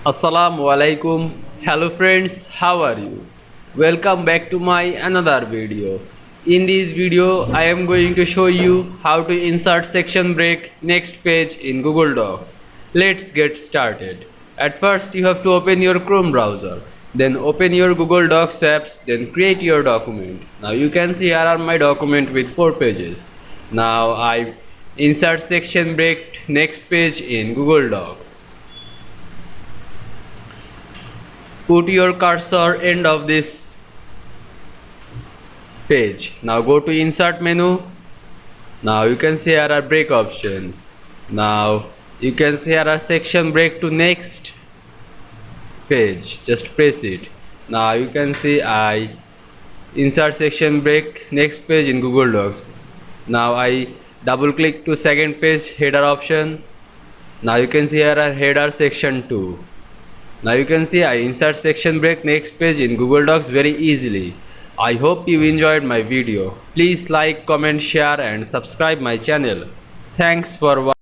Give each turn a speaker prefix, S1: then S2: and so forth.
S1: Assalamu Walaikum. Hello friends, how are you? Welcome back to my another video. In this video, I am going to show you how to insert section break next page in Google Docs. Let's get started. At first, you have to open your Chrome browser. Then open your Google Docs apps, then create your document. Now you can see here are my document with 4 pages. Now I insert section break next page in Google Docs. Put your cursor end of this page. Now go to insert menu. Now you can see here are break option. Now you can see here are section break to next page. Just press it. Now you can see I insert section break next page in Google Docs. Now I double click to second page header option. Now you can see here are header section 2. Now you can see I insert section break next page in Google Docs very easily. I hope you enjoyed my video. Please like, comment, share and subscribe my channel. Thanks for watching.